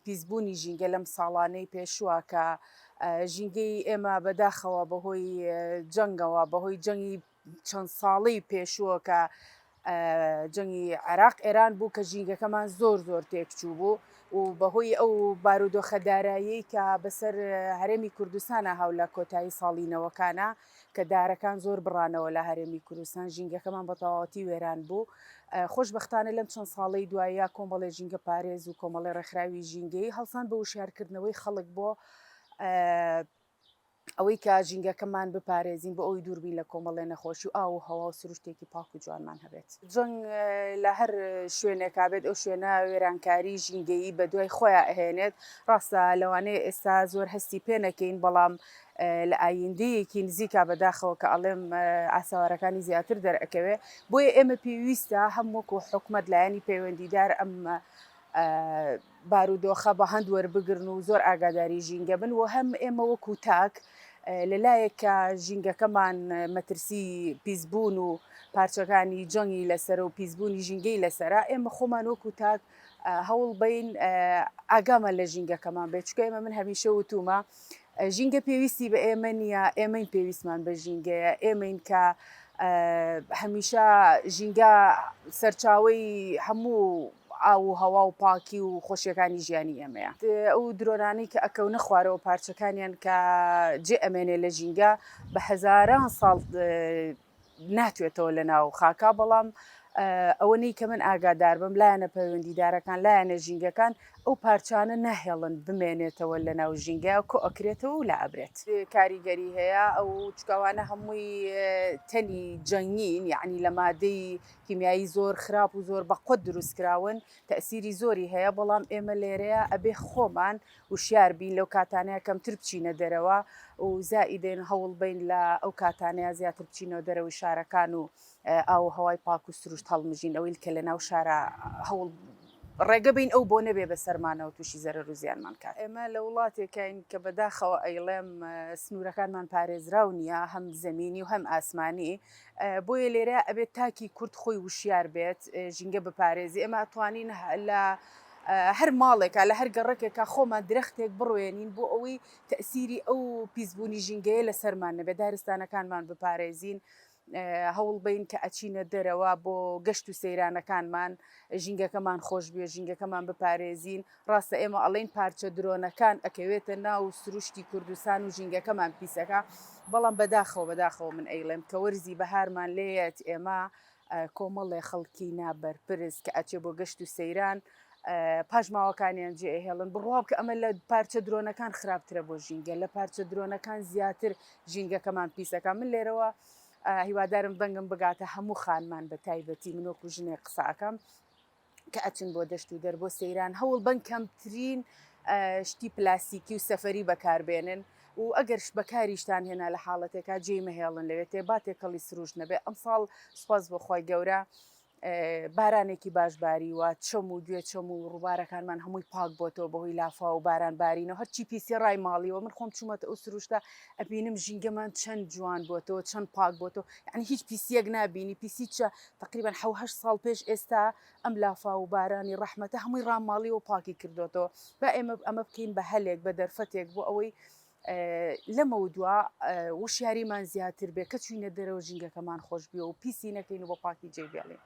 پیسبوونی ژینگە لەم ساڵانەی پێشووە کە ژینگەی ئێمە بەداخەوە بەهۆی جەنگەوە بەهۆی جەنگی چەند ساڵەی پێشووە کە جەنگی عێراق ئێران بوو کە ژینگەکەمان زۆر تێکچوو بوو و بەهۆی ئەو بارودۆخە کە بەسەر هەرێمی کوردستانە هاو لە کۆتایی ساڵینەوەکانە کە دارەکان زۆر بڕانەوە لە هەرێمی کوردستان ژینگەکەمان بە تەواوەتی وێران بوو. خۆشبەختانە لەم چەند ساڵەی دوایە کۆمەڵێ ژینگە پارێز و کۆمەڵی ڕێکخراوی ژینگەی هەڵسان بە وشارکردنەوەی خەڵک بۆ ئەوەی کە ژینگەکەمان بپارێزین بۆ ئەوی دووربین لە کۆمەڵێ نەخۆشی و ئاو و هەوا و سروشتێکی پاک و جوانمان هەبێت. جەنگ لە هەر شوێنێکا بێت ئەو شوێنە وێرانکاری ژینگەیی بە دوای خۆیان ئەهێنێت. ڕاستە لەوانەیە ئێستا زۆر هەستی پێ نەکەین بەڵام لە ئایندەیەکی نزیکا بەداخەوە کە ئەڵێم ئاساوارەکانی زیاتر دەرەکەوێ بۆیە ئێمە پێویستە هەمووەکو حکومەت لایەنی پەیوەندیدار ئەم بارودۆخە بە هەند وەربگرن و زۆر ئاگاداری ژینگە بن و هەم ئێمە وەکو تاک لەلایەکە ژینگەکەمان مەترسی پیسبوون و پارچەکانی جەنگی لەسەر و پیسبوونی ژینگەی لەسەرا ئێمە خۆمان وەکو تاک هەوڵ بین ئاگامە لە ژینگەکەمان بێت چکە ئێمە من هەمیشە وتومە ژینگە پێویستی بە ئێمە نییە ئێمەین پێویستمان بە ژینگەیە ئێمەین کە هەمیشە ژینگە سەرچاوەی هەموو ئاو و هەوا و پاکی و خۆشیەکانی ژیانی ئێمەیە. ئەو درۆنانەی کە ئەکەونە خوارەوە پارچەکانیان کە جێ ئەمێنێ لە ژینگە بە هەزاران ساڵ ناتوێتەوە لە ناو خاکا بەڵام ئەوەنەی کە من ئاگادار بم لایەنە پەیوەندیدارەکان لایەنە ژینگەکان ئەو پارچانە ناهێڵن بمێنێتەوە لە ناو ژینگە کۆ ئەکرێتەوە و لە ئەبرێت. کاریگەری هەیە ئەو چکاوانە هەمووی تەنی جەنگین یعنی لە مادەی کیمیایی زۆر خراپ و زۆر بەقوت دروستکراون تەسیری زۆری هەیە بەڵام ئێمە لێرەیە ئەبێ خۆمان وشیار بین لەو کاتانەیە کەمتر بچینە دەرەوە و زائیدێن هەوڵ بین لە ئەو کاتانەیە زیاتر بچینەوە دەرەوەی شارەکان و ئاو هەوای پاک و سروشت هەڵمژین ئەوەی کە لە ناو شارە هەوڵ ڕێگە بین ئەو بۆ نەبێ بە سەرمانەوە تووشی زەرەر و زیانمان کات. ئێمە لە وڵاتێکین کە بەداخەوە ئەیڵێم سنوورەکانمان پارێزراو نییە هەم زەمینی و هەم ئاسمانی بۆیە لێرە ئەبێت تاکی کورد خۆی وشیار بێت ژینگە بپارێزی ئێمە ئەتوانین لە هەر ماڵێکە لە هەر گەڕێکێکە خۆمان درەختێک بڕوێنین بۆ ئەوەی تەسیری ئەو پیسبوونی ژینگەیە لە سەرمان نەبێ دارستانەکانمان بپارێزین هەوڵ بین کە ئەچینە دەرەوە بۆ گەشت و سەیرانەکانمان ژینگەکەمان خۆش بێ ژینگەکەمان بپارێزین ڕاستە ئێمە ئەڵێن پارچە درۆنەکان ئەکەوێتە ناو سروشتی کوردستان و ژینگەکەمان پیسەکە بەڵام بەداخەوە من ئەیڵێم کە وەرزی بەهارمان لێیەت ئێمە کۆمەڵێ خەڵکی نابەرپرس کە ئەچێ بۆ گەشت و سەیران پاژماوەکانیان جێهێڵن بڕواو کە ئەمە لە پارچە درۆنەکان خراپترە بۆ ژینگە لە پارچە درۆنەکان زیاتر ژینگەکەمان پیسەکە من لێرەوە هیوادارم دەنگم بگاتە هەموو خانمان بە تایبەتی منۆکو ژنێ قساکەم کە ئەچن بۆ دەشت و دەربۆ سەیران هەوڵ بن کەمترین شتی پلاسیکی و سەفەری بەکاربێنن و ئەگەرش بەکاریشتان هێنا لە حاڵەتێکا جێی مەهێڵن لەوێتێ با تێکەڵی سروش نەبێ ئەمساڵ سوپاس بۆخوای گەورە بارانێکی باشباری وە چەم و گوێ چەم و ڕووبارەکانمان هەمووی پاک بۆتەوە بەهۆی لافا و باران بارینەوە هەرچی پیسی ڕای ماڵیەوە من خۆم چوومەتە ئەو سروشتە ئەبینم ژینگەمان چەند جوان بۆتەوە چەند پاک بۆتەوە یعنی هیچ پیسیەک نبینی پیسی چە تقریبان 7 ساڵ پێش ئێستا ئەم لافا و بارانی ڕەحمەتە هەمووی ڕاماڵی و پاکی کردوێتەوە با ئەمە بکەین بە هەلێک بە دەرفەتێک بۆ ئەوەی لەمە دووە وشیاریمان زیاتر بێ کە چوینە دەرەوە ژینگەکەمان خۆش بێ و پیسی نەکەین و بۆ پاکی جێبێڵێن.